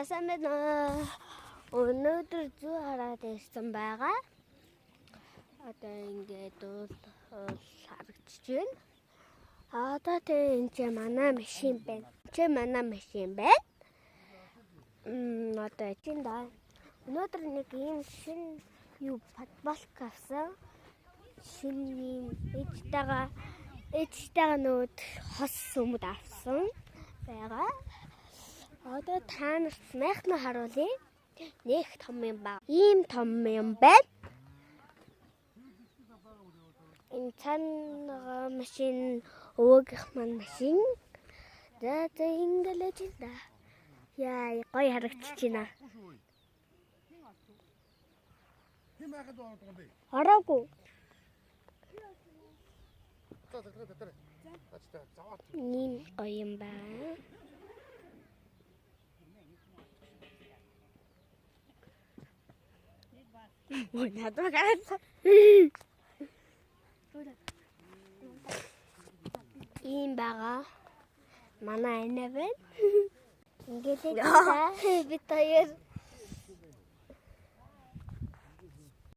Тасаа минь өнөөдөр зүү хараад ирсэн байгаа. Одоо ингээд харагдаж байна. Одоо энэ ч манай машин байна. Манай машин байна. Одоо чинь да. Өнөөдөр нэг ийм шинэ юу подбалк авсан. Шинэ ийм ээжтэйгээ нүүд хос сүмд авсан байгаа. Одоо та нарт майхна харуулъя. Нэг том юм ба. Ийм том юм байна. Энэ цаана машин өвөөгийнх маань машин. За ингэлэж байна. Яа, гоё харагдаж байна. Хараагүй. Нин гоё юм байна. Ийм байгаа. Манай энэ байна. Ингээд бид хоёр